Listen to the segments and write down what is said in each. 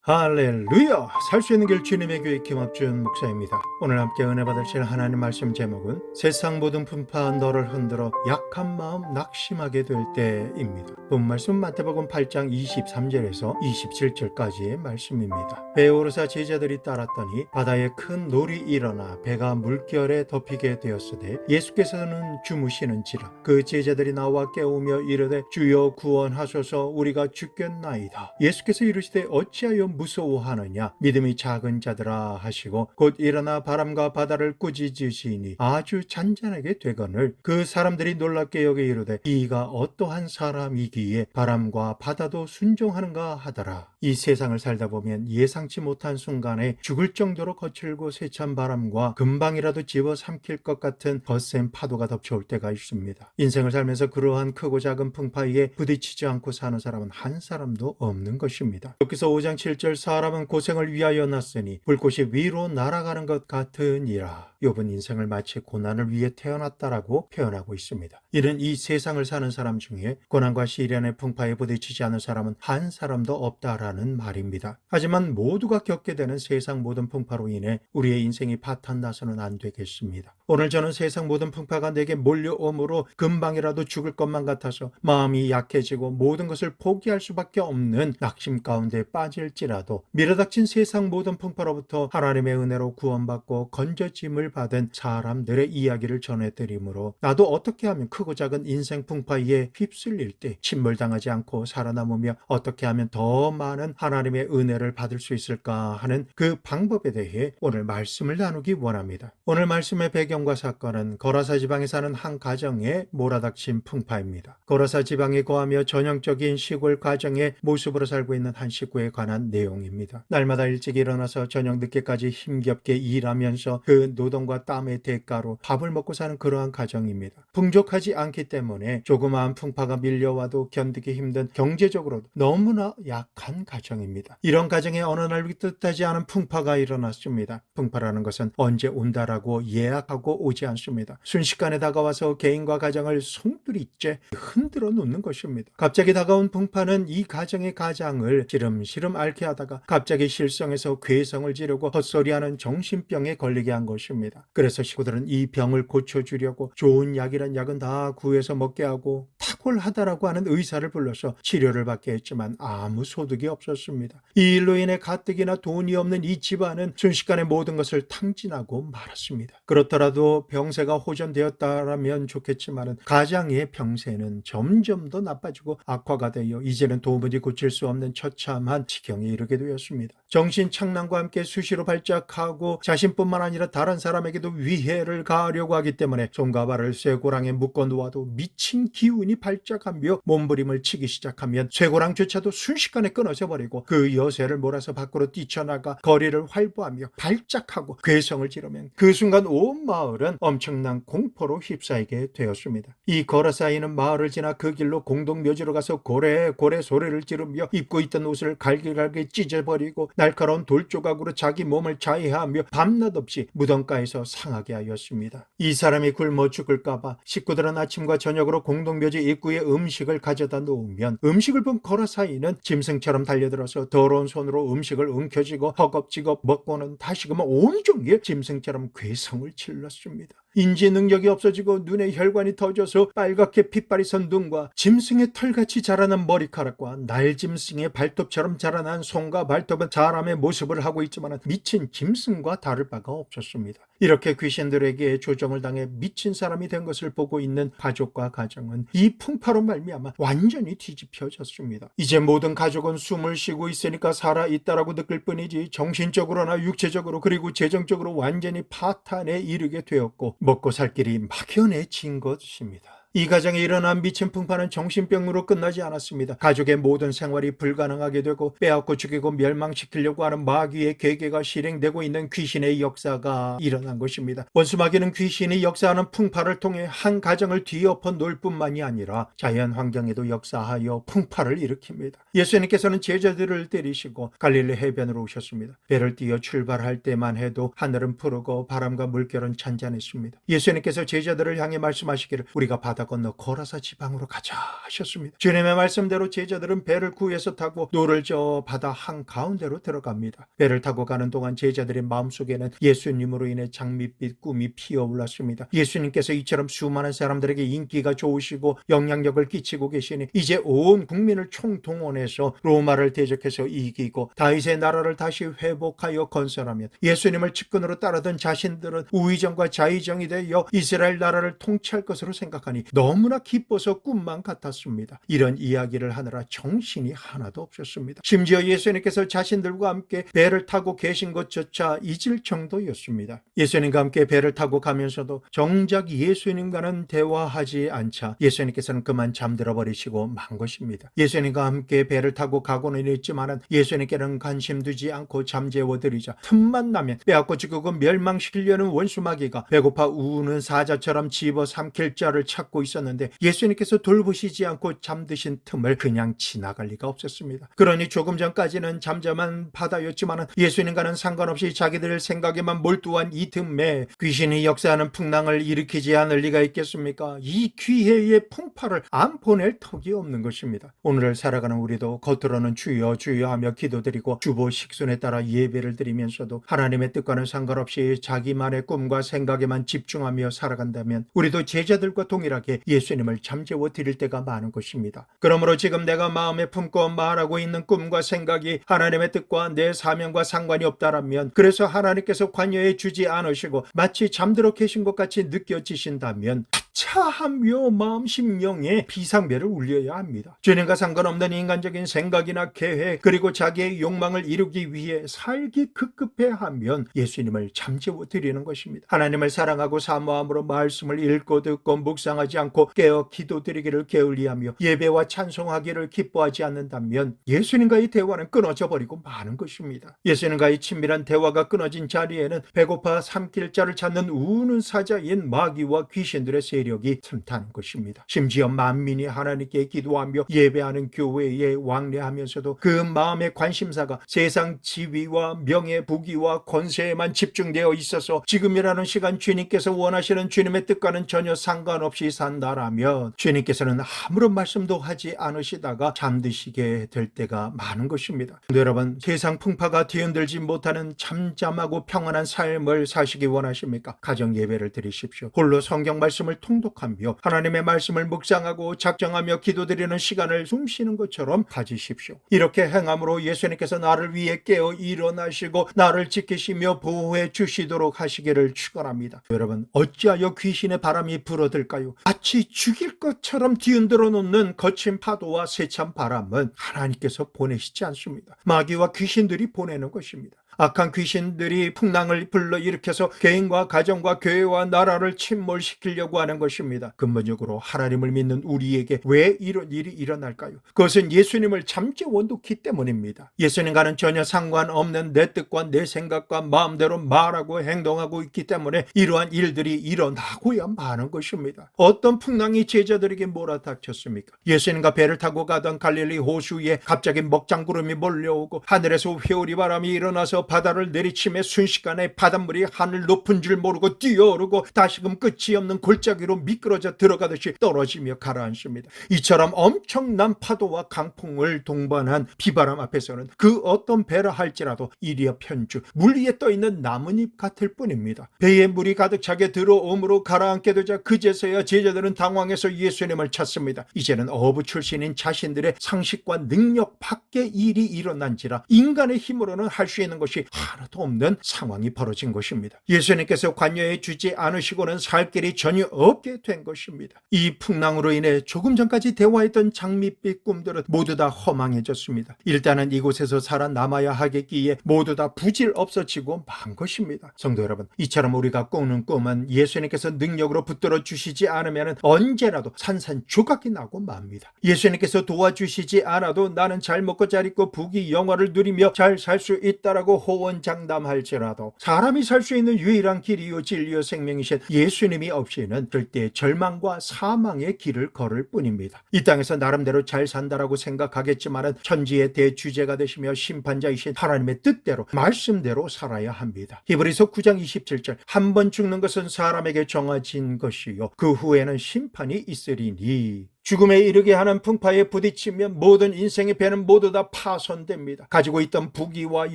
할렐루야! 살 수 있는 길 주님의 교회 김학준 목사입니다. 오늘 함께 은혜 받으실 하나님 말씀 제목은 세상 모든 풍파 너를 흔들어 약한 마음 낙심하게 될 때입니다. 본 말씀 마태복음 8장 23절에서 27절까지의 말씀입니다. 배에 오르사 제자들이 따랐더니 바다에 큰 놀이 일어나 배가 물결에 덮이게 되었으되 예수께서는 주무시는지라. 그 제자들이 나와 깨우며 이르되 주여 구원하소서, 우리가 죽겠나이다. 예수께서 이르시되 어찌하여 무서워하느냐, 믿음이 작은 자들아 하시고 곧 일어나 바람과 바다를 꾸짖으시니 아주 잔잔하게 되거늘 그 사람들이 놀랍게 여겨 이르되 이가 어떠한 사람이기에 바람과 바다도 순종하는가 하더라. 이 세상을 살다 보면 예상치 못한 순간에 죽을 정도로 거칠고 세찬 바람과 금방이라도 집어삼킬 것 같은 거센 파도가 덮쳐올 때가 있습니다. 인생을 살면서 그러한 크고 작은 풍파에 부딪히지 않고 사는 사람은 한 사람도 없는 것입니다. 여기서 5장 7절 사람은 고생을 위하여 났으니 불꽃이 위로 날아가는 것 같으니라. 욥은 인생을 마치 고난을 위해 태어났다라고 표현하고 있습니다. 이는 이 세상을 사는 사람 중에 고난과 시련의 풍파에 부딪히지 않은 사람은 한 사람도 없다라는 말입니다. 하지만 모두가 겪게 되는 세상 모든 풍파로 인해 우리의 인생이 파탄나서는 안 되겠습니다. 오늘 저는 세상 모든 풍파가 내게 몰려오므로 금방이라도 죽을 것만 같아서 마음이 약해지고 모든 것을 포기할 수밖에 없는 낙심 가운데 빠질지라도 밀어닥친 세상 모든 풍파로부터 하나님의 은혜로 구원받고 건져짐을 받은 사람들의 이야기를 전해드리므로 나도 어떻게 하면 크고 작은 인생 풍파에 휩쓸릴 때 침몰당하지 않고 살아남으며 어떻게 하면 더 많은 하나님의 은혜를 받을 수 있을까 하는 그 방법에 대해 오늘 말씀을 나누기 원합니다. 오늘 말씀의 배경과 사건은 거라사 지방에 사는 한 가정에 몰아닥친 풍파입니다. 거라사 지방에 거하며 전형적인 시골 가정의 모습으로 살고 있는 한 식구에 관한 내용입니다. 날마다 일찍 일어나서 저녁 늦게까지 힘겹게 일하면서 그 노동과 땀의 대가로 밥을 먹고 사는 그러한 가정입니다. 풍족하지 않기 때문에 조그마한 풍파가 밀려와도 견디기 힘든 경제적으로 너무나 약한 가정입니다. 이런 가정에 어느 날 뜻하지 않은 풍파가 일어났습니다. 풍파라는 것은 언제 온다라고 예약하고 오지 않습니다. 순식간에 다가와서 개인과 가정을 송두리째 흔들어 놓는 것입니다. 갑자기 다가온 풍파는 이 가정의 가장을 시름시름 앓게 하다가 갑자기 실성해서 괴성을 지르고 헛소리하는 정신병에 걸리게 한 것입니다. 그래서 식구들은 이 병을 고쳐주려고 좋은 약이란 약은 다 구해서 먹게 하고 탁월하다라고 하는 의사를 불러서 치료를 받게 했지만 아무 소득이 없었습니다. 이 일로 인해 가뜩이나 돈이 없는 이 집안은 순식간에 모든 것을 탕진하고 말았습니다. 그렇더라도 병세가 호전되었다라면 좋겠지만 가장의 병세는 점점 더 나빠지고 악화가 되어 이제는 도무지 고칠 수 없는 처참한 지경에 이르게 되었습니다. 정신착란과 함께 수시로 발작하고 자신뿐만 아니라 다른 사람에게도 위해를 가하려고 하기 때문에 손과 발을 쇠고랑에 묶어 놓아도 미친 기운이 발작하며 몸부림을 치기 시작하면 쇠고랑조차도 순식간에 끊어져 버리고 그 여세를 몰아서 밖으로 뛰쳐나가 거리를 활보하며 발작하고 괴성을 지르면 그 순간 온 마을은 엄청난 공포로 휩싸이게 되었습니다. 이 걸어 쌓이는 마을을 지나 그 길로 공동묘지로 가서 고래고래 소리를 지르며 입고 있던 옷을 갈기갈기 찢어버리고 날카로운 돌조각으로 자기 몸을 자해하며 밤낮 없이 무덤가에서 상하게 하였습니다. 이 사람이 굶어 죽을까봐 식구들은 아침과 저녁으로 공동묘지 입구에 음식을 가져다 놓으면 음식을 본 거라사이는 짐승처럼 달려들어서 더러운 손으로 음식을 움켜쥐고 허겁지겁 먹고는 다시금 온종일 짐승처럼 괴성을 질렀습니다. 인지 능력이 없어지고 눈에 혈관이 터져서 빨갛게 핏발이 선 눈과 짐승의 털같이 자라난 머리카락과 날짐승의 발톱처럼 자라난 손과 발톱은 사람의 모습을 하고 있지만 미친 짐승과 다를 바가 없었습니다. 이렇게 귀신들에게 조정을 당해 미친 사람이 된 것을 보고 있는 가족과 가정은 이 풍파로 말미암아 완전히 뒤집혀졌습니다. 이제 모든 가족은 숨을 쉬고 있으니까 살아있다라고 느낄 뿐이지 정신적으로나 육체적으로 그리고 재정적으로 완전히 파탄에 이르게 되었고 먹고 살 길이 막연해진 것입니다. 이 가정에 일어난 미친 풍파는 정신병으로 끝나지 않았습니다. 가족의 모든 생활이 불가능하게 되고 빼앗고 죽이고 멸망시키려고 하는 마귀의 계계가 실행되고 있는 귀신의 역사가 일어난 것입니다. 원수 마귀는 귀신이 역사하는 풍파를 통해 한 가정을 뒤엎어 놓을 뿐만이 아니라 자연 환경에도 역사하여 풍파를 일으킵니다. 예수님께서는 제자들을 데리시고 갈릴리 해변으로 오셨습니다. 배를 띄어 출발할 때만 해도 하늘은 푸르고 바람과 물결은 잔잔했습니다. 예수님께서 제자들을 향해 말씀하시기를 우리가 바다 바다 건너 거라사 지방으로 가자 하셨습니다. 주님의 말씀대로 제자들은 배를 구해서 타고 노를 저어 바다 한가운데로 들어갑니다. 배를 타고 가는 동안 제자들의 마음속에는 예수님으로 인해 장밋빛 꿈이 피어올랐습니다. 예수님께서 이처럼 수많은 사람들에게 인기가 좋으시고 영향력을 끼치고 계시니 이제 온 국민을 총동원해서 로마를 대적해서 이기고 다윗의 나라를 다시 회복하여 건설하면 예수님을 측근으로 따르던 자신들은 우의정과 좌의정이 되어 이스라엘 나라를 통치할 것으로 생각하니 너무나 기뻐서 꿈만 같았습니다. 이런 이야기를 하느라 정신이 하나도 없었습니다. 심지어 예수님께서 자신들과 함께 배를 타고 계신 것조차 잊을 정도였습니다. 예수님과 함께 배를 타고 가면서도 정작 예수님과는 대화하지 않자 예수님께서는 그만 잠들어 버리시고 만 것입니다. 예수님과 함께 배를 타고 가고는 있지만 예수님께는 관심 두지 않고 잠재워드리자 틈만 나면 빼앗고 죽고 멸망시키려는 원수마귀가 배고파 우는 사자처럼 집어삼킬 자를 찾고 있었는데 예수님께서 돌보시지 않고 잠드신 틈을 그냥 지나갈 리가 없었습니다. 그러니 조금 전까지는 잠잠한 바다였지만 예수님과는 상관없이 자기들 생각에만 몰두한 이 틈에 귀신이 역사하는 풍랑을 일으키지 않을 리가 있겠습니까? 이 기회의 풍파를 안 보낼 턱이 없는 것입니다. 오늘을 살아가는 우리도 겉으로는 주여 주여 하며 기도드리고 주보 식순에 따라 예배를 드리면서도 하나님의 뜻과는 상관없이 자기만의 꿈과 생각에만 집중하며 살아간다면 우리도 제자들과 동일하게 예수님을 잠재워 드릴 때가 많은 것입니다. 그러므로 지금 내가 마음에 품고 말하고 있는 꿈과 생각이 하나님의 뜻과 내 사명과 상관이 없다라면, 그래서 하나님께서 관여해 주지 않으시고 마치 잠들어 계신 것 같이 느껴지신다면 차하며 마음 심령에 비상벨을 울려야 합니다. 주님과 상관없는 인간적인 생각이나 계획 그리고 자기의 욕망을 이루기 위해 살기 급급해하면 예수님을 잠재워 드리는 것입니다. 하나님을 사랑하고 사모함으로 말씀을 읽고 듣고 묵상하지 않고 깨어 기도드리기를 게을리하며 예배와 찬송하기를 기뻐하지 않는다면 예수님과의 대화는 끊어져 버리고 마는 것입니다. 예수님과의 친밀한 대화가 끊어진 자리에는 배고파 삼킬 자를 찾는 우는 사자인 마귀와 귀신들의 세력이 틈타는 것입니다. 심지어 만민이 하나님께 기도하며 예배하는 교회에 왕래하면서도 그 마음의 관심사가 세상 지위와 명예, 부귀와 권세에만 집중되어 있어서 지금이라는 시간 주님께서 원하시는 주님의 뜻과는 전혀 상관없이 산다라면 주님께서는 아무런 말씀도 하지 않으시다가 잠드시게 될 때가 많은 것입니다. 여러분, 세상 풍파가 뒤흔들지 못하는 잠잠하고 평안한 삶을 사시기 원하십니까? 가정 예배를 드리십시오. 홀로 성경 말씀을 통독하며 하나님의 말씀을 묵상하고 작정하며 기도드리는 시간을 숨쉬는 것처럼 가지십시오. 이렇게 행함으로 예수님께서 나를 위해 깨어 일어나시고 나를 지키시며 보호해 주시도록 하시기를 축원합니다. 여러분, 어찌하여 귀신의 바람이 불어들까요? 마치 죽일 것처럼 뒤흔들어 놓는 거친 파도와 세찬 바람은 하나님께서 보내시지 않습니다. 마귀와 귀신들이 보내는 것입니다. 악한 귀신들이 풍랑을 불러일으켜서 개인과 가정과 교회와 나라를 침몰시키려고 하는 것입니다. 근본적으로 하나님을 믿는 우리에게 왜 이런 일이 일어날까요? 그것은 예수님을 잠재워 놓기 때문입니다. 예수님과는 전혀 상관없는 내 뜻과 내 생각과 마음대로 말하고 행동하고 있기 때문에 이러한 일들이 일어나고야 마는 것입니다. 어떤 풍랑이 제자들에게 몰아닥쳤습니까? 예수님과 배를 타고 가던 갈릴리 호수에 갑자기 먹장구름이 몰려오고 하늘에서 회오리 바람이 일어나서 바다를 내리치며 순식간에 바닷물이 하늘 높은 줄 모르고 뛰어오르고 다시금 끝이 없는 골짜기로 미끄러져 들어가듯이 떨어지며 가라앉습니다. 이처럼 엄청난 파도와 강풍을 동반한 비바람 앞에서는 그 어떤 배라 할지라도 이리야 편주, 물 위에 떠있는 나뭇잎 같을 뿐입니다. 배에 물이 가득 차게 들어오므로 가라앉게 되자 그제서야 제자들은 당황해서 예수님을 찾습니다. 이제는 어부 출신인 자신들의 상식과 능력 밖의 일이 일어난지라 인간의 힘으로는 할 수 있는 것이 하나도 없는 상황이 벌어진 것입니다. 예수님께서 관여해 주지 않으시고는 살 길이 전혀 없게 된 것입니다. 이 풍랑으로 인해 조금 전까지 대화했던 장밋빛 꿈들은 모두 다 허망해졌습니다. 일단은 이곳에서 살아남아야 하겠기에 모두 다 부질 없어지고 만 것입니다. 성도 여러분, 이처럼 우리가 꾸는 꿈은 예수님께서 능력으로 붙들어 주시지 않으면 언제라도 산산조각이 나고 맙니다. 예수님께서 도와주시지 않아도 나는 잘 먹고 잘 입고 부귀 영화를 누리며 잘 살 수 있다라고 호언장담할지라도 사람이 살 수 있는 유일한 길이요 진리요 생명이신 예수님이 없이는 절대 절망과 사망의 길을 걸을 뿐입니다. 이 땅에서 나름대로 잘 산다라고 생각하겠지만은 천지의 대주제가 되시며 심판자이신 하나님의 뜻대로 말씀대로 살아야 합니다. 히브리서 9장 27절 한 번 죽는 것은 사람에게 정해진 것이요 그 후에는 심판이 있으리니 죽음에 이르게 하는 풍파에 부딪히면 모든 인생의 배는 모두 다 파손됩니다. 가지고 있던 부귀와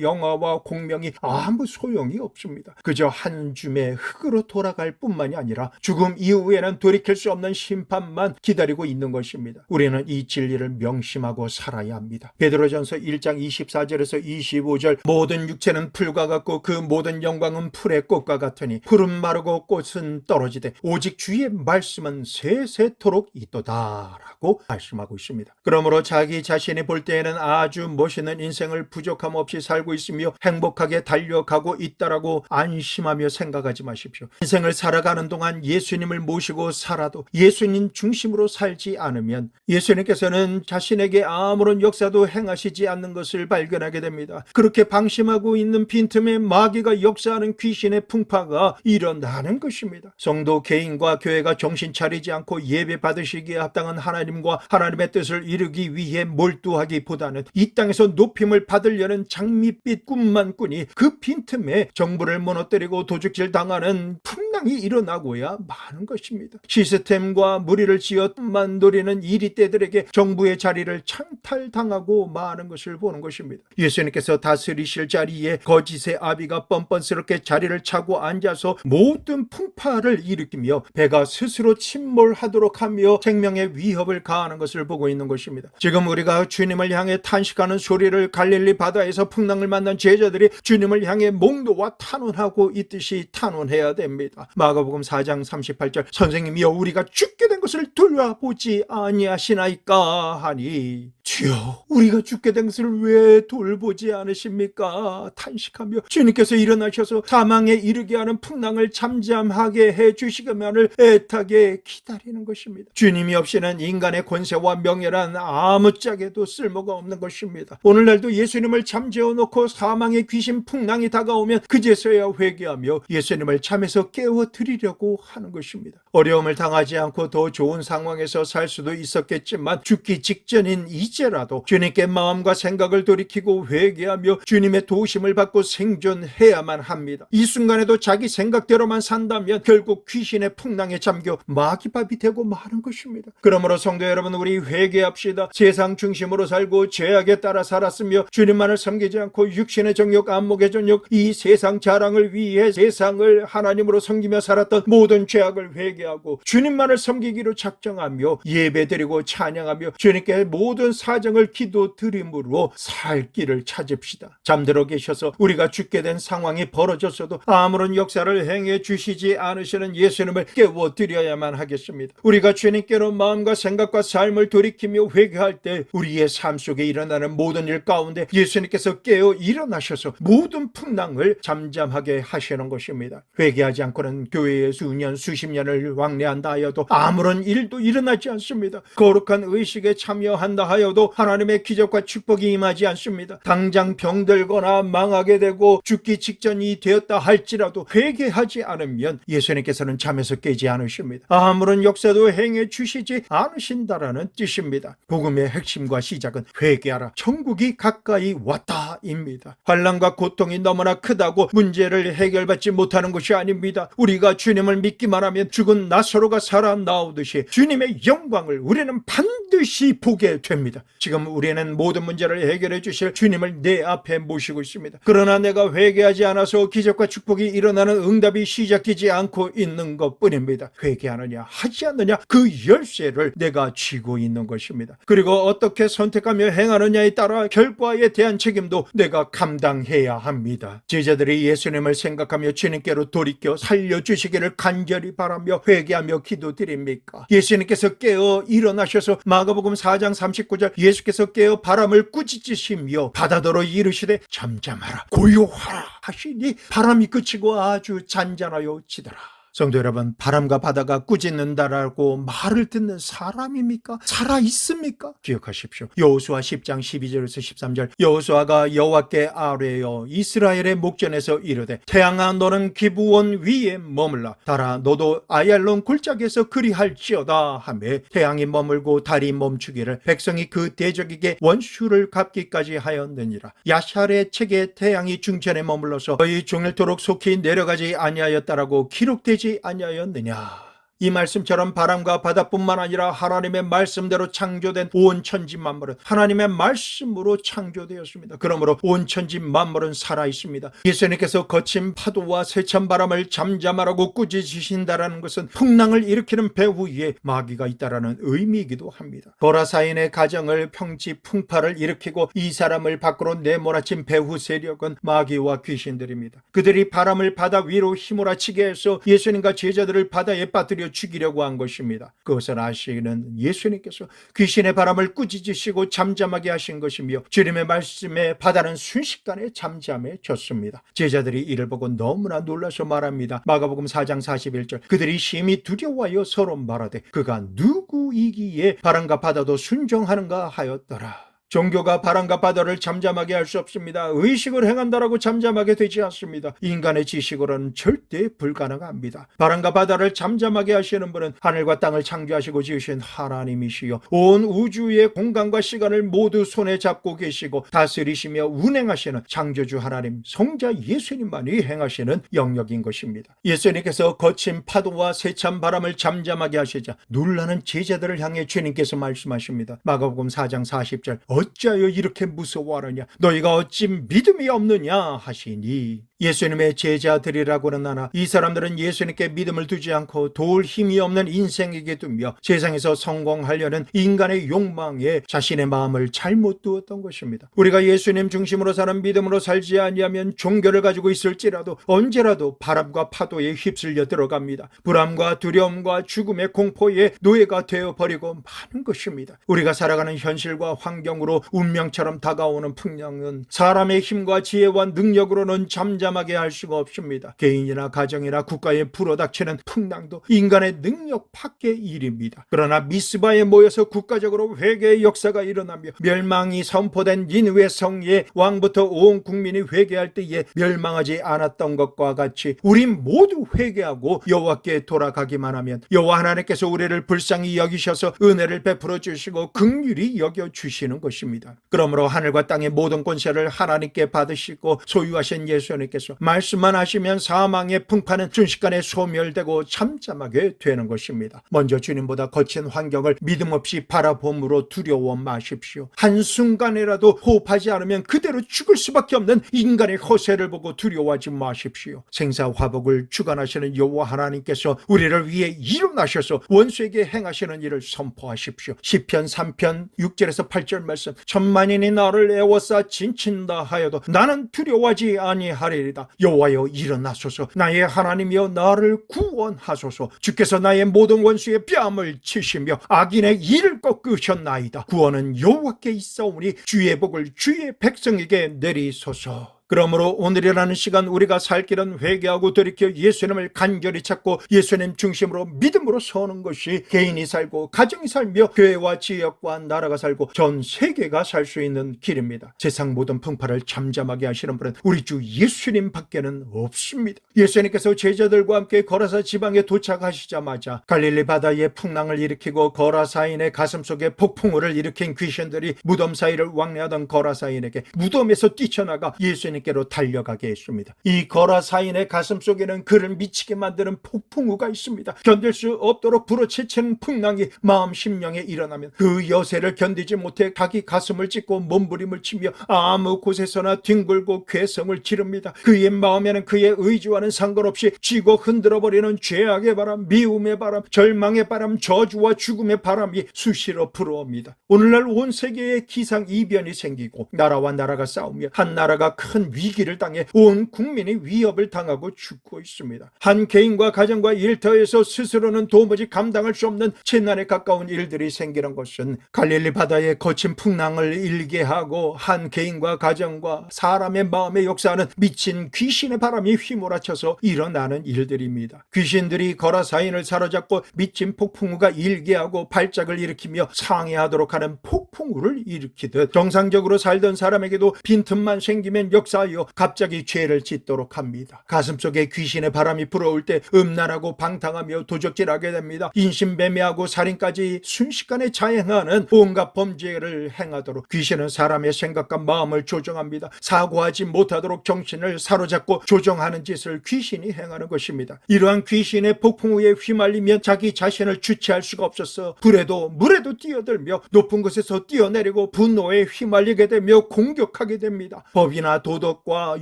영화와 공명이 아무 소용이 없습니다. 그저 한 줌의 흙으로 돌아갈 뿐만이 아니라 죽음 이후에는 돌이킬 수 없는 심판만 기다리고 있는 것입니다. 우리는 이 진리를 명심하고 살아야 합니다. 베드로전서 1장 24절에서 25절 모든 육체는 풀과 같고 그 모든 영광은 풀의 꽃과 같으니 풀은 마르고 꽃은 떨어지되 오직 주의 말씀은 세세토록 있도다 라고 말씀하고 있습니다. 그러므로 자기 자신이 볼 때에는 아주 멋있는 인생을 부족함 없이 살고 있으며 행복하게 달려가고 있다라고 안심하며 생각하지 마십시오. 인생을 살아가는 동안 예수님을 모시고 살아도 예수님 중심으로 살지 않으면 예수님께서는 자신에게 아무런 역사도 행하시지 않는 것을 발견하게 됩니다. 그렇게 방심하고 있는 빈틈에 마귀가 역사하는 귀신의 풍파가 일어나는 것입니다. 성도 개인과 교회가 정신 차리지 않고 예배 받으시기에 합당한 하나님과 하나님의 뜻을 이루기 위해 몰두하기보다는 이 땅에서 높임을 받으려는 장밋빛 꿈만 꾸니 그 빈틈에 정부를 무너뜨리고 도둑질 당하는 풍랑이 일어나고야 마는 것입니다. 시스템과 무리를 지어만 노리는 이리떼들에게 정부의 자리를 창탈당하고 마는 것을 보는 것입니다. 예수님께서 다스리실 자리에 거짓의 아비가 뻔뻔스럽게 자리를 차고 앉아서 모든 풍파를 일으키며 배가 스스로 침몰하도록 하며 생명의 위협을 가하는 것을 보고 있는 것입니다. 지금 우리가 주님을 향해 탄식하는 소리를 갈릴리 바다에서 풍랑을 만난 제자들이 주님을 향해 몽도와 탄원하고 있듯이 탄원해야 됩니다. 마가복음 4장 38절 선생님이여 우리가 죽게 된 것을 돌아보지 아니하시나이까 하니 주여 우리가 죽게 된 것을 왜 돌보지 않으십니까? 탄식하며 주님께서 일어나셔서 사망에 이르게 하는 풍랑을 잠잠하게 해주시기만을 애타게 기다리는 것입니다. 주님이 없이는 인간의 권세와 명예란 아무짝에도 쓸모가 없는 것입니다. 오늘날도 예수님을 잠재워 놓고 사망의 귀신 풍랑이 다가오면 그제서야 회개하며 예수님을 잠에서 깨워드리려고 하는 것입니다. 어려움을 당하지 않고 더 좋은 상황에서 살 수도 있었겠지만 죽기 직전인 이제라도 주님께 마음과 생각을 돌이키고 회개하며 주님의 도우심을 받고 생존해야만 합니다. 이 순간에도 자기 생각대로만 산다면 결국 귀신의 풍랑에 잠겨 마귀밥이 되고 마는 것입니다. 그러므로 성도 여러분 우리 회개합시다. 세상 중심으로 살고 죄악에 따라 살았으며 주님만을 섬기지 않고 육신의 정욕, 안목의 정욕, 이 세상 자랑을 위해 세상을 하나님으로 섬기며 살았던 모든 죄악을 회개하고 주님만을 섬기기로 작정하며 예배드리고 찬양하며 주님께 모든 사정을 기도드림으로 살 길을 찾읍시다. 잠들어 계셔서 우리가 죽게 된 상황이 벌어졌어도 아무런 역사를 행해 주시지 않으시는 예수님을 깨워드려야만 하겠습니다. 우리가 주님께로 마음과 생각과 삶을 돌이키며 회개할 때 우리의 삶 속에 일어나는 모든 일 가운데 예수님께서 깨어 일어나셔서 모든 풍랑을 잠잠하게 하시는 것입니다. 회개하지 않고는 교회에 수년 수십 년을 왕래한다 하여도 아무런 일도 일어나지 않습니다. 거룩한 의식에 참여한다 하여도 하나님의 기적과 축복이 임하지 않습니다. 당장 병들거나 망하게 되고 죽기 직전이 되었다 할지라도 회개하지 않으면 예수님께서는 잠에서 깨지 않으십니다. 아무런 역사도 행해 주시지 않으신다라는 뜻입니다. 복음의 핵심과 시작은 회개하라 천국이 가까이 왔다입니다. 환난과 고통이 너무나 크다고 문제를 해결받지 못하는 것이 아닙니다. 우리가 주님을 믿기만 하면 죽은 나사로가 살아나오듯이 주님의 영광을 우리는 반드시 보게 됩니다. 지금 우리는 모든 문제를 해결해 주실 주님을 내 앞에 모시고 있습니다. 그러나 내가 회개하지 않아서 기적과 축복이 일어나는 응답이 시작되지 않고 있는 것뿐입니다. 회개하느냐 하지 않느냐 그 열쇠를 내가 쥐고 있는 것입니다. 그리고 어떻게 선택하며 행하느냐에 따라 결과에 대한 책임도 내가 감당해야 합니다. 제자들이 예수님을 생각하며 주님께로 돌이켜 살려주시기를 간절히 바라며 회개하며 기도드립니까? 예수님께서 깨어 일어나셔서 마가복음 4장 39절 예수께서 깨어 바람을 꾸짖으시며 바다더러 이르시되 잠잠하라 고요하라 하시니 바람이 그치고 아주 잔잔하여 지더라. 성도 여러분, 바람과 바다가 꾸짖는다라고 말을 듣는 사람입니까? 살아 있습니까? 기억하십시오. 여호수아 10장 12절에서 13절, 여호수아가 여호와께 아뢰어 이스라엘의 목전에서 이르되 태양아 너는 기브온 위에 머물라, 달아 너도 아얄론 골짜기에서 그리할지어다 하매 태양이 머물고 달이 멈추기를 백성이 그 대적에게 원수를 갚기까지 하였느니라. 야샬의 책에 태양이 중천에 머물러서 거의 종일토록 속히 내려가지 아니하였다라고 기록되지 아니하였느냐. 이 말씀처럼 바람과 바다뿐만 아니라 하나님의 말씀대로 창조된 온 천지 만물은 하나님의 말씀으로 창조되었습니다. 그러므로 온 천지 만물은 살아있습니다. 예수님께서 거친 파도와 세찬 바람을 잠잠하라고 꾸짖으신다라는 것은 풍랑을 일으키는 배후 위에 마귀가 있다라는 의미이기도 합니다. 거라사인의 가정을 평지 풍파를 일으키고 이 사람을 밖으로 내몰아친 배후 세력은 마귀와 귀신들입니다. 그들이 바람을 바다 위로 휘몰아치게 해서 예수님과 제자들을 바다에 빠뜨려 죽이려고 한 것입니다. 그것을 아시는 예수님께서 귀신의 바람을 꾸짖으시고 잠잠하게 하신 것이며 주님의 말씀에 바다는 순식간에 잠잠해졌습니다. 제자들이 이를 보고 너무나 놀라서 말합니다. 마가복음 4장 41절, 그들이 심히 두려워하여 서로 말하되 그가 누구이기에 바람과 바다도 순종하는가 하였더라. 종교가 바람과 바다를 잠잠하게 할 수 없습니다. 의식을 행한다라고 잠잠하게 되지 않습니다. 인간의 지식으로는 절대 불가능합니다. 바람과 바다를 잠잠하게 하시는 분은 하늘과 땅을 창조하시고 지으신 하나님이시요 온 우주의 공간과 시간을 모두 손에 잡고 계시고 다스리시며 운행하시는 창조주 하나님 성자 예수님만이 행하시는 영역인 것입니다. 예수님께서 거친 파도와 세찬 바람을 잠잠하게 하시자 놀라는 제자들을 향해 주님께서 말씀하십니다. 마가복음 4장 40절, 어찌하여 이렇게 무서워하느냐, 너희가 어찌 믿음이 없느냐 하시니. 예수님의 제자들이라고는 하나 이 사람들은 예수님께 믿음을 두지 않고 도울 힘이 없는 인생에게 두며 세상에서 성공하려는 인간의 욕망에 자신의 마음을 잘못 두었던 것입니다. 우리가 예수님 중심으로 사는 믿음으로 살지 아니하면 종교를 가지고 있을지라도 언제라도 바람과 파도에 휩쓸려 들어갑니다. 불안과 두려움과 죽음의 공포에 노예가 되어버리고 마는 것입니다. 우리가 살아가는 현실과 환경으로 운명처럼 다가오는 풍랑은 사람의 힘과 지혜와 능력으로는 잠잠하게 할 수가 없습니다. 개인이나 가정이나 국가에 불어닥치는 풍랑도 인간의 능력 밖의 일입니다. 그러나 미스바에 모여서 국가적으로 회개의 역사가 일어나며 멸망이 선포된 니느웨 성의 왕부터 온 국민이 회개할 때에 멸망하지 않았던 것과 같이 우린 모두 회개하고 여호와께 돌아가기만 하면 여호와 하나님께서 우리를 불쌍히 여기셔서 은혜를 베풀어 주시고 긍휼히 여겨 주시는 것입니다. 그러므로 하늘과 땅의 모든 권세를 하나님께 받으시고 소유하신 예수님께서 말씀만 하시면 사망의 풍파는 순식간에 소멸되고 잠잠하게 되는 것입니다. 먼저 주님보다 거친 환경을 믿음 없이 바라봄으로 두려워 마십시오. 한순간이라도 호흡하지 않으면 그대로 죽을 수밖에 없는 인간의 허세를 보고 두려워하지 마십시오. 생사화복을 주관하시는 여호와 하나님께서 우리를 위해 일어나셔서 원수에게 행하시는 일을 선포하십시오. 시편 3편 6절에서 8절 말씀, 천만인이 나를 애워싸 진친다 하여도 나는 두려워하지 아니하리이다. 여호와여 일어나소서. 나의 하나님이여 나를 구원하소서. 주께서 나의 모든 원수의 뺨을 치시며 악인의 이를 꺾으셨나이다. 구원은 여호와께 있사오니 주의 복을 주의 백성에게 내리소서. 그러므로 오늘이라는 시간 우리가 살 길은 회개하고 돌이켜 예수님을 간절히 찾고 예수님 중심으로 믿음으로 서는 것이 개인이 살고 가정이 살며 교회와 지역과 나라가 살고 전 세계가 살 수 있는 길입니다. 세상 모든 풍파를 잠잠하게 하시는 분은 우리 주 예수님 밖에는 없습니다. 예수님께서 제자들과 함께 거라사 지방에 도착하시자마자 갈릴리 바다에 풍랑을 일으키고 거라사인의 가슴속에 폭풍우를 일으킨 귀신들이 무덤 사이를 왕래하던 거라사인에게 무덤에서 뛰쳐나가 예수님 께로 달려가게 했습니다. 이 거라사인의 가슴 속에는 그를 미치게 만드는 폭풍우가 있습니다. 견딜 수 없도록 불어채치는 풍랑이 마음 심령에 일어나면 그 여세를 견디지 못해 자기 가슴을 찢고 몸부림을 치며 아무 곳에서나 뒹굴고 괴성을 지릅니다. 그의 마음에는 그의 의지와는 상관없이 쥐고 흔들어버리는 죄악의 바람, 미움의 바람, 절망의 바람, 저주와 죽음의 바람이 수시로 불어옵니다. 오늘날 온 세계에 기상이변이 생기고 나라와 나라가 싸우며 한 나라가 큰 큰 위기를 당해 온 국민이 위협을 당하고 죽고 있습니다. 한 개인과 가정과 일터에서 스스로는 도무지 감당할 수 없는 재난에 가까운 일들이 생기는 것은 갈릴리 바다의 거친 풍랑을 일게 하고 한 개인과 가정과 사람의 마음에 역사하는 미친 귀신의 바람이 휘몰아쳐서 일어나는 일들입니다. 귀신들이 거라사인을 사로잡고 미친 폭풍우가 일게 하고 발작을 일으키며 상해하도록 하는 폭풍우를 일으키듯 정상적으로 살던 사람에게도 빈틈만 생기면 역사하여 갑자기 죄를 짓도록 합니다. 가슴속에 귀신의 바람이 불어올 때 음란하고 방탕하며 도적질하게 됩니다. 인신매매하고 살인까지 순식간에 자행하는 온갖 범죄를 행하도록 귀신은 사람의 생각과 마음을 조정합니다. 사고하지 못하도록 정신을 사로잡고 조정하는 짓을 귀신이 행하는 것입니다. 이러한 귀신의 폭풍우에 휘말리면 자기 자신을 주체할 수가 없어서 불에도 물에도 뛰어들며 높은 곳에서 뛰어내리고 분노에 휘말리게 되며 공격하게 됩니다. 법이나 도덕과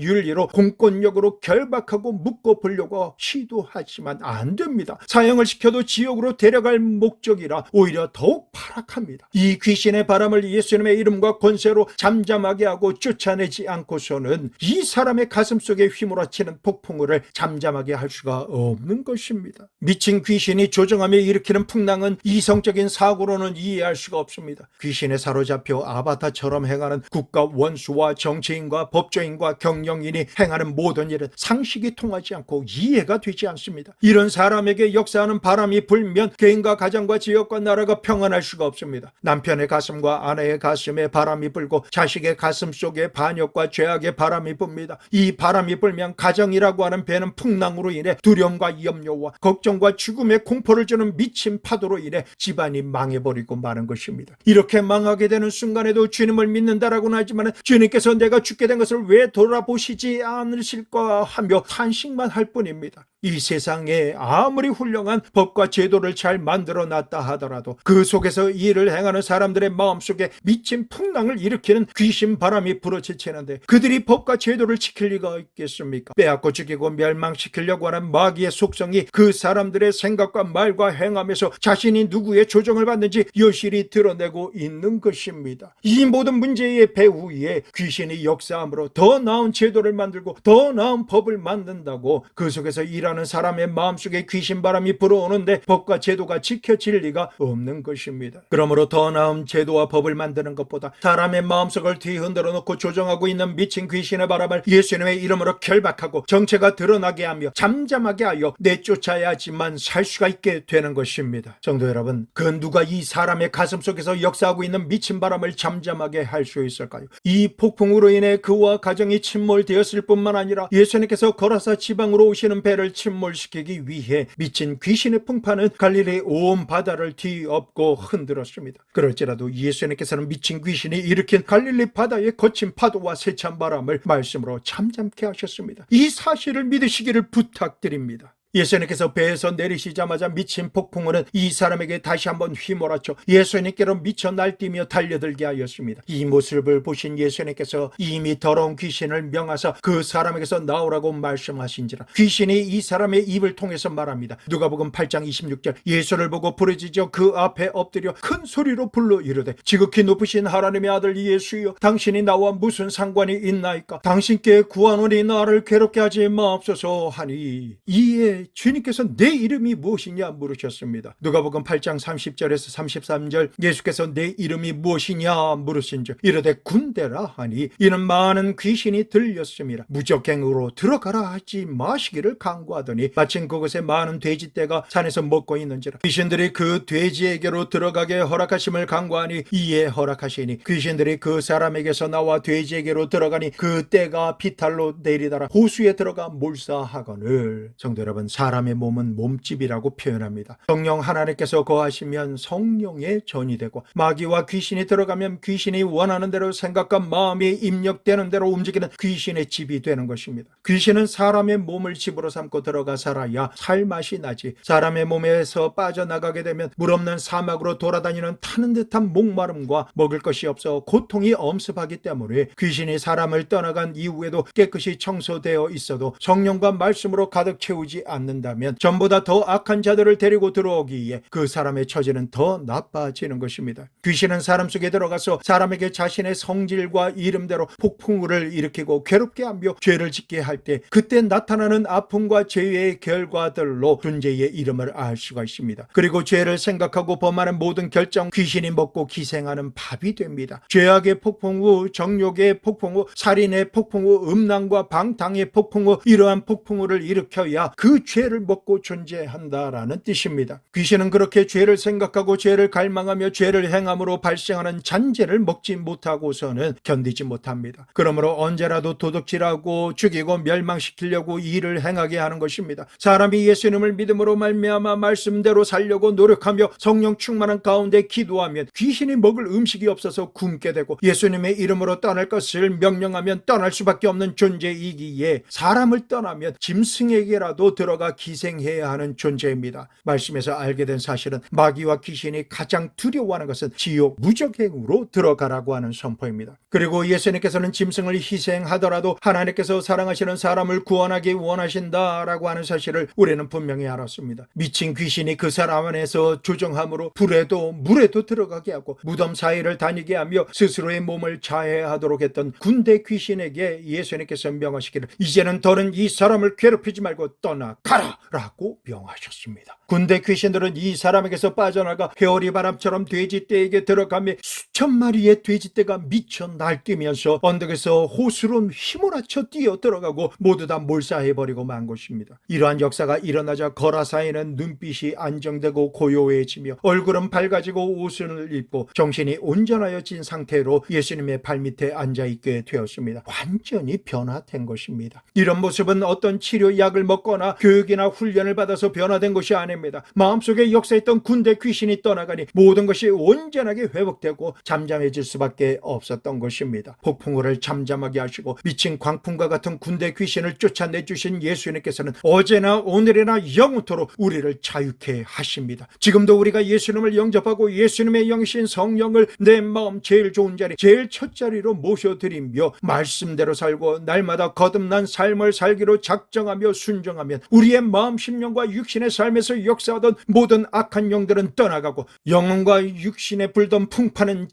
윤리로 공권력으로 결박하고 묶어보려고 시도하지만 안 됩니다. 사형을 시켜도 지옥으로 데려갈 목적이라 오히려 더욱 파락합니다. 이 귀신의 바람을 예수님의 이름과 권세로 잠잠하게 하고 쫓아내지 않고서는 이 사람의 가슴속에 휘몰아치는 폭풍우를 잠잠하게 할 수가 없는 것입니다. 미친 귀신이 조종하며 일으키는 풍랑은 이성적인 사고로는 이해할 수가 없습니다. 귀신에 사로잡혀 아바타처럼 행하는 국가 원수와 정치인과 법조인과 경영인이 행하는 모든 일은 상식이 통하지 않고 이해가 되지 않습니다. 이런 사람에게 역사하는 바람이 불면 개인과 가정과 지역과 나라가 평안할 수가 없습니다. 남편의 가슴과 아내의 가슴에 바람이 불고 자식의 가슴 속에 반역과 죄악의 바람이 붑니다. 이 바람이 불면 가정이라고 하는 배는 풍랑으로 인해 두려움과 염려와 걱정과 죽음의 공포를 주는 미친 파도로 인해 집안이 망해버리고 마는 것입니다. 이렇게 망하게 되는 순간에도 주님을 믿는다라고는 하지만 주님께서 내가 죽게 된 것을 왜 돌아보시지 않으실까 하며 탄식만 할 뿐입니다. 이 세상에 아무리 훌륭한 법과 제도를 잘 만들어 놨다 하더라도 그 속에서 일을 행하는 사람들의 마음속에 미친 풍랑을 일으키는 귀신 바람이 불어치치는데 그들이 법과 제도를 지킬 리가 있겠습니까? 빼앗고 죽이고 멸망시키려고 하는 마귀의 속성이 그 사람들의 생각과 말과 행함에서 자신이 누구의 조정을 받는지 여실히 드러내고 있는 것입니다. 이 모든 문제의 배후에 귀신이 역사함으로 더 나은 제도를 만들고 더 나은 법을 만든다고 그 속에서 일하는 사람의 마음속에 귀신 바람이 불어오는데 법과 제도가 지켜질 리가 없는 것입니다. 그러므로 더 나은 제도와 법을 만드는 것보다 사람의 마음속을 뒤흔들어 놓고 조정하고 있는 미친 귀신의 바람을 예수님의 이름으로 결박하고 정체가 드러나게 하며 잠잠하게 하여 내쫓아야지만 살 수가 있게 되는 것입니다. 성도 여러분, 그 누가 이 사람의 가슴 속에서 역사하고 있는 미친 바람을 잠잠하게 할 수 있을까요? 이 폭풍으로 인해 그와 가정이 침몰되었을 뿐만 아니라 예수님께서 거라사 지방으로 오시는 배를 침몰시키기 위해 미친 귀신의 풍파는 갈릴리 온 바다를 뒤엎고 흔들었습니다. 그럴지라도 예수님께서는 미친 귀신이 일으킨 갈릴리 바다의 거친 파도와 세찬 바람을 말씀으로 잠잠케 하셨습니다. 이 사실을 믿으시기를 부탁드립니다. 예수님께서 배에서 내리시자마자 미친 폭풍우는 이 사람에게 다시 한번 휘몰아쳐 예수님께로 미쳐 날뛰며 달려들게 하였습니다. 이 모습을 보신 예수님께서 이미 더러운 귀신을 명하사 그 사람에게서 나오라고 말씀하신지라 귀신이 이 사람의 입을 통해서 말합니다. 누가복음 8장 26절 예수를 보고 부르짖어 그 앞에 엎드려 큰 소리로 불러 이르되 지극히 높으신 하나님의 아들 예수여 당신이 나와 무슨 상관이 있나이까 당신께 구하노니 나를 괴롭게 하지 마옵소서 하니 이에 주님께서 내 이름이 무엇이냐 물으셨습니다. 누가복음 8장 30절에서 33절 예수께서 내 이름이 무엇이냐 물으신즉 이르되 군대라 하니 이는 많은 귀신이 들렸습니다. 무적행으로 들어가라 하지 마시기를 강구하더니 마침 그곳에 많은 돼지떼가 산에서 먹고 있는지라 귀신들이 그 돼지에게로 들어가게 허락하심을 강구하니 이에 허락하시니 귀신들이 그 사람에게서 나와 돼지에게로 들어가니 그 떼가 비탈로 내리다라 호수에 들어가 몰사하거늘. 성도 여러분, 사람의 몸은 몸집이라고 표현합니다. 성령 하나님께서 거하시면 성령의 전이 되고 마귀와 귀신이 들어가면 귀신이 원하는 대로 생각과 마음이 입력되는 대로 움직이는 귀신의 집이 되는 것입니다. 귀신은 사람의 몸을 집으로 삼고 들어가 살아야 살맛이 나지 사람의 몸에서 빠져나가게 되면 물 없는 사막으로 돌아다니는 타는 듯한 목마름과 먹을 것이 없어 고통이 엄습하기 때문에 귀신이 사람을 떠나간 이후에도 깨끗이 청소되어 있어도 성령과 말씀으로 가득 채우지 않는 않는다면 전보다 더 악한 자들을 데리고 들어오기에 그 사람의 처지는 더 나빠지는 것입니다. 귀신은 사람 속에 들어가서 사람에게 자신의 성질과 이름대로 폭풍우를 일으키고 괴롭게 하며 죄를 짓게 할 때 그때 나타나는 아픔과 죄의 결과들로 존재의 이름을 알 수가 있습니다. 그리고 죄를 생각하고 범하는 모든 결정 귀신이 먹고 기생하는 밥이 됩니다. 죄악의 폭풍우, 정욕의 폭풍우, 살인의 폭풍우, 음란과 방탕의 폭풍우, 이러한 폭풍우를 일으켜야 그 죄를 먹고 존재한다라는 뜻입니다. 귀신은 그렇게 죄를 생각하고 죄를 갈망하며 죄를 행함으로 발생하는 잔재를 먹지 못하고서는 견디지 못합니다. 그러므로 언제라도 도둑질하고 죽이고 멸망시키려고 일을 행하게 하는 것입니다. 사람이 예수님을 믿음으로 말미암아 말씀대로 살려고 노력하며 성령 충만한 가운데 기도하면 귀신이 먹을 음식이 없어서 굶게 되고 예수님의 이름으로 떠날 것을 명령하면 떠날 수밖에 없는 존재이기에 사람을 떠나면 짐승에게라도 들어가 기생해야 하는 존재입니다. 말씀에서 알게 된 사실은 마귀와 귀신이 가장 두려워하는 것은 지옥 무적행으로 들어가라고 하는 선포입니다. 그리고 예수님께서는 짐승을 희생하더라도 하나님께서 사랑하시는 사람을 구원하기 원하신다라고 하는 사실을 우리는 분명히 알았습니다. 미친 귀신이 그 사람 안에서 조종함으로 불에도 물에도 들어가게 하고 무덤 사이를 다니게 하며 스스로의 몸을 자해하도록 했던 군대 귀신에게 예수님께서 명하시기를 이제는 더는 이 사람을 괴롭히지 말고 떠나가라 라고 명하셨습니다. 군대 귀신들은 이 사람에게서 빠져나가 회오리 바람처럼 돼지떼에게 들어가며 수천 마리의 돼지떼가 미쳐 날뛰면서 언덕에서 호수로 휘몰아쳐 뛰어 들어가고 모두 다 몰사해버리고 만 것입니다. 이러한 역사가 일어나자 거라사에는 눈빛이 안정되고 고요해지며 얼굴은 밝아지고 옷을 입고 정신이 온전하여진 상태로 예수님의 발밑에 앉아있게 되었습니다. 완전히 변화된 것입니다. 이런 모습은 어떤 치료약을 먹거나 교육이나 훈련을 받아서 변화된 것이 아닙니다. 마음속에 역사했던 군대 귀신이 떠나가니 모든 것이 온전하게 회복되고 잠잠해질 수밖에 없었던 것입니다. 폭풍우를 잠잠하게 하시고 미친 광풍과 같은 군대 귀신을 쫓아내주신 예수님께서는 어제나 오늘이나 영원토록 우리를 자유케 하십니다. 지금도 우리가 예수님을 영접하고 예수님의 영이신 성령을 내 마음 제일 좋은 자리, 제일 첫 자리로 모셔드리며 말씀대로 살고 날마다 거듭난 삶을 살기로 작정하며 순종하면 우리의 마음, 심령과 육신의 삶에서 역사하던 모든 악한 영들은 떠나가고 영혼과 육신에 불던 풍파는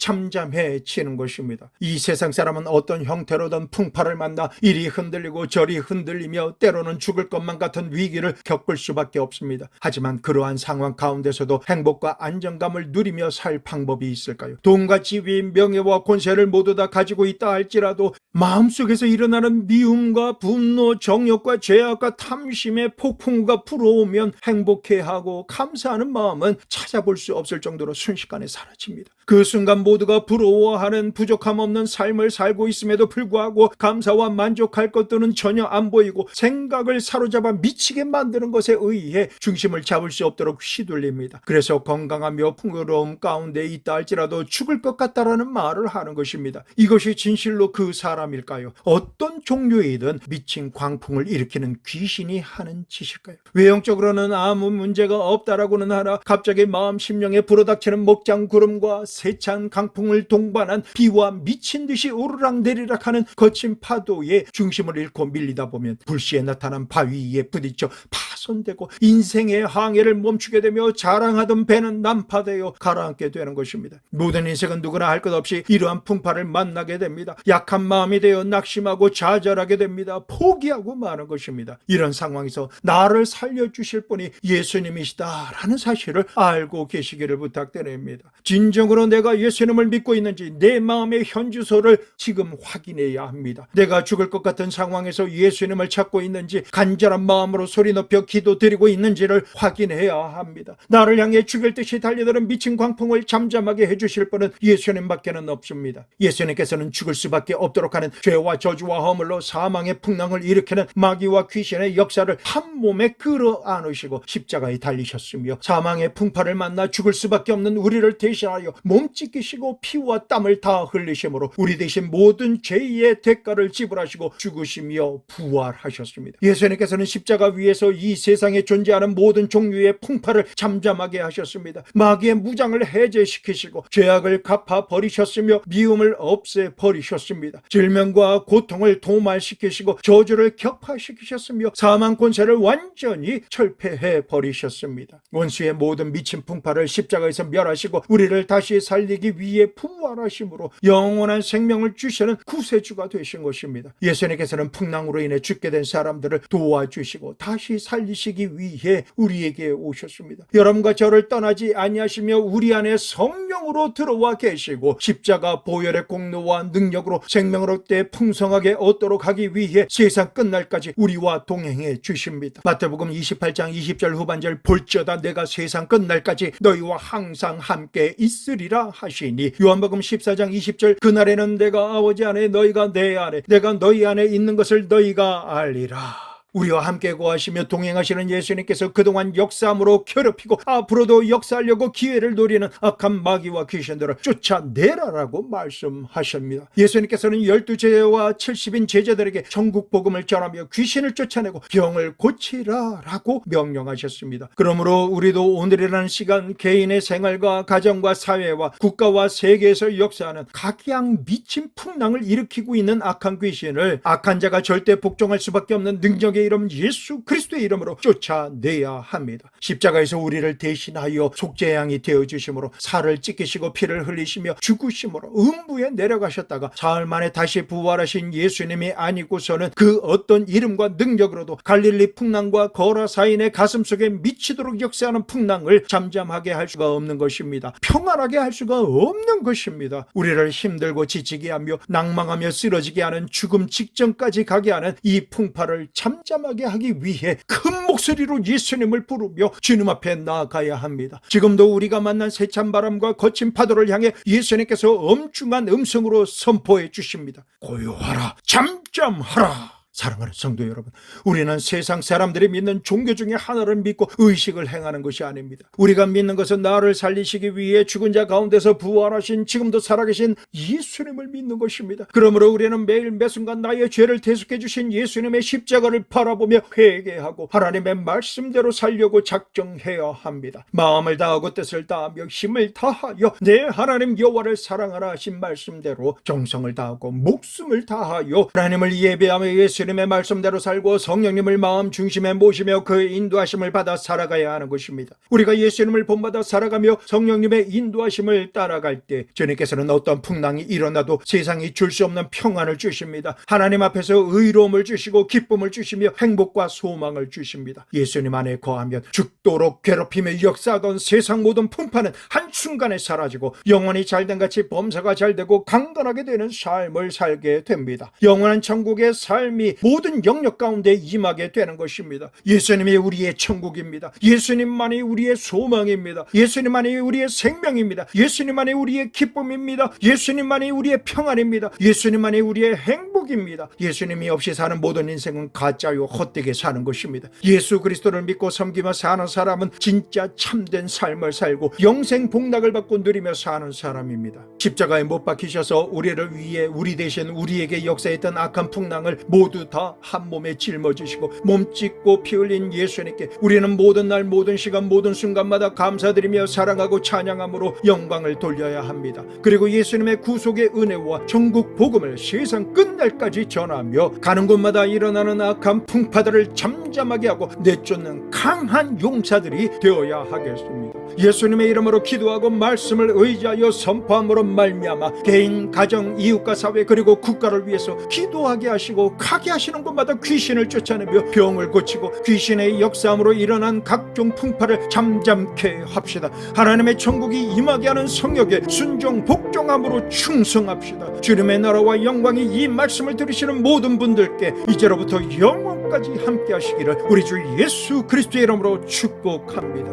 잠잠해지는 것입니다. 이 세상 사람은 어떤 형태로든 풍파를 만나 이리 흔들리고 저리 흔들리며 때로는 죽을 것만 같은 위기를 겪을 수밖에 없습니다. 하지만 그러한 상황 가운데서도 행복과 안정감을 누리며 살 방법이 있을까요? 돈과 지위, 명예와 권세를 모두 다 가지고 있다 할지라도 마음속에서 일어나는 미움과 분노, 정욕과 죄악과 탐심의 폭풍우가 불어오면 행복해하고 감사하는 마음은 찾아볼 수 없을 정도로 순식간에 사라집니다. 그 순간 모두가 부러워하는 부족함 없는 삶을 살고 있음에도 불구하고 감사와 만족할 것들은 전혀 안 보이고 생각을 사로잡아 미치게 만드는 것에 의해 중심을 잡을 수 없도록 휘둘립니다. 그래서 건강하며 풍요로움 가운데 있다 할지라도 죽을 것 같다라는 말을 하는 것입니다. 이것이 진실로 그 사람일까요? 어떤 종류이든 미친 광풍을 일으키는 귀신이 하는 짓일까요? 외형적으로는 아무 문제가 없다라고는 하나 갑자기 마음 심령에 불어닥치는 목장 구름과 세찬 강풍을 동반한 비와 미친 듯이 오르락내리락 하는 거친 파도에 중심을 잃고 밀리다 보면 불시에 나타난 바위 위에 부딪혀 파손되고 인생의 항해를 멈추게 되며 자랑하던 배는 난파되어 가라앉게 되는 것입니다. 모든 인생은 누구나 할 것 없이 이러한 풍파를 만나게 됩니다. 약한 마음이 되어 낙심하고 좌절하게 됩니다. 포기하고 마는 것입니다. 이런 상황에서 나를 살려주실 분이 예수님이시다라는 사실을 알고 계시기를 부탁드립니다. 진정으로 내가 예수님을 믿고 있는지 내 마음의 현주소를 지금 확인해야 합니다. 내가 죽을 것 같은 상황에서 예수님을 찾고 있는지 간절한 마음으로 소리 높여 기도드리고 있는지를 확인해야 합니다. 나를 향해 죽일 듯이 달려드는 미친 광풍을 잠잠하게 해주실 분은 예수님밖에는 없습니다. 예수님께서는 죽을 수밖에 없도록 하는 죄와 저주와 허물로 사망의 풍랑을 일으키는 마귀와 귀신의 역사를 한 몸에 끌어안으시고 십자가에 달리셨으며 사망의 풍파를 만나 죽을 수밖에 없는 우리를 대신하여 몸 찢기시고 피와 땀을 다 흘리심으로 우리 대신 모든 죄의 대가를 지불하시고 죽으시며 부활하셨습니다. 예수님께서는 십자가 위에서 이 세상에 존재하는 모든 종류의 풍파를 잠잠하게 하셨습니다. 마귀의 무장을 해제시키시고 죄악을 갚아 버리셨으며 미움을 없애 버리셨습니다. 질병과 고통을 도말시키시고 저주를 격파시키셨으며 사망 권세를 죄를 완전히 철폐해 버리셨습니다. 원수의 모든 미친 풍파를 십자가에서 멸하시고 우리를 다시 살리기 위해 부활하심으로 영원한 생명을 주시는 구세주가 되신 것입니다. 예수님께서는 풍랑으로 인해 죽게 된 사람들을 도와주시고 다시 살리시기 위해 우리에게 오셨습니다. 여러분과 저를 떠나지 아니하시며 우리 안에 성령으로 들어와 계시고 십자가 보혈의 공로와 능력으로 생명을 얻되 풍성하게 얻도록 하기 위해 세상 끝날까지 우리와 동행해 주십니다. 마태복음 28장 20절 후반절 볼지어다 내가 세상 끝날까지 너희와 항상 함께 있으리라 하시니 요한복음 14장 20절 그날에는 내가 아버지 안에 너희가 내 안에 내가 너희 안에 있는 것을 너희가 알리라. 우리와 함께 거하시며 동행하시는 예수님께서 그동안 역사함으로 괴롭히고 앞으로도 역사하려고 기회를 노리는 악한 마귀와 귀신들을 쫓아내라라고 말씀하십니다. 예수님께서는 12제자와 70인 제자들에게 전국 복음을 전하며 귀신을 쫓아내고 병을 고치라라고 명령하셨습니다. 그러므로 우리도 오늘이라는 시간 개인의 생활과 가정과 사회와 국가와 세계에서 역사하는 각양 미친 풍랑을 일으키고 있는 악한 귀신을 악한 자가 절대 복종할 수밖에 없는 능력의 이름 예수 그리스도의 이름으로 쫓아내야 합니다. 십자가에서 우리를 대신하여 속죄양이 되어주심으로 살을 찢기시고 피를 흘리시며 죽으심으로 음부에 내려가셨다가 사흘 만에 다시 부활하신 예수님이 아니고서는 그 어떤 이름과 능력으로도 갈릴리 풍랑과 거라사인의 가슴 속에 미치도록 역사하는 풍랑을 잠잠하게 할 수가 없는 것입니다. 평안하게 할 수가 없는 것입니다. 우리를 힘들고 지치게 하며 낭망하며 쓰러지게 하는 죽음 직전까지 가게 하는 이 풍파를 잠잠하게 하기 위해 큰 목소리로 예수님을 부르며 주님 앞에 나아가야 합니다. 지금도 우리가 만난 세찬 바람과 거친 파도를 향해 예수님께서 엄중한 음성으로 선포해 주십니다. 고요하라, 잠잠하라. 사랑하는 성도 여러분, 우리는 세상 사람들이 믿는 종교 중에 하나를 믿고 의식을 행하는 것이 아닙니다. 우리가 믿는 것은 나를 살리시기 위해 죽은 자 가운데서 부활하신 지금도 살아계신 예수님을 믿는 것입니다. 그러므로 우리는 매일 매순간 나의 죄를 대속해 주신 예수님의 십자가를 바라보며 회개하고 하나님의 말씀대로 살려고 작정해야 합니다. 마음을 다하고 뜻을 다하며 힘을 다하여 내 하나님 여호와를 사랑하라 하신 말씀대로 정성을 다하고 목숨을 다하여 하나님을 예배하며 예수님의 말씀대로 살고 성령님을 마음 중심에 모시며 그의 인도하심을 받아 살아가야 하는 것입니다. 우리가 예수님을 본받아 살아가며 성령님의 인도하심을 따라갈 때 주님께서는 어떤 풍랑이 일어나도 세상이 줄 수 없는 평안을 주십니다. 하나님 앞에서 의로움을 주시고 기쁨을 주시며 행복과 소망을 주십니다. 예수님 안에 거하면 죽도록 괴롭히며 역사하던 세상 모든 풍파는 한순간에 사라지고 영원히 잘된 같이 범사가 잘되고 강건하게 되는 삶을 살게 됩니다. 영원한 천국의 삶이 모든 영역 가운데 임하게 되는 것입니다. 예수님이 우리의 천국입니다. 예수님만이 우리의 소망입니다. 예수님만이 우리의 생명입니다. 예수님만이 우리의 기쁨입니다. 예수님만이 우리의 평안입니다. 예수님만이 우리의 행복입니다. 예수님이 없이 사는 모든 인생은 가짜요 헛되게 사는 것입니다. 예수 그리스도를 믿고 섬기며 사는 사람은 진짜 참된 삶을 살고 영생 복락을 받고 누리며 사는 사람입니다. 십자가에 못 박히셔서 우리를 위해 우리 대신 우리에게 역사했던 악한 풍랑을 모두 다 한 몸에 짊어지시고 몸 찢고 피 흘린 예수님께 우리는 모든 날 모든 시간 모든 순간마다 감사드리며 사랑하고 찬양함으로 영광을 돌려야 합니다. 그리고 예수님의 구속의 은혜와 전국 복음을 세상 끝날까지 전하며 가는 곳마다 일어나는 악한 풍파들을 잠잠하게 하고 내쫓는 강한 용사들이 되어야 하겠습니다. 예수님의 이름으로 기도하고 말씀을 의지하여 선포함으로 말미암아 개인, 가정, 이웃과 사회 그리고 국가를 위해서 기도하게 하시고 가게 하시는 곳마다 귀신을 쫓아내며 병을 고치고 귀신의 역사함으로 일어난 각종 풍파를 잠잠케 합시다. 하나님의 천국이 임하게 하는 성역에 순종 복종함으로 충성합시다. 주님의 나라와 영광이 이 말씀을 들으시는 모든 분들께 이제로부터 영원까지 함께 하시기를 우리 주 예수 그리스도의 이름으로 축복합니다.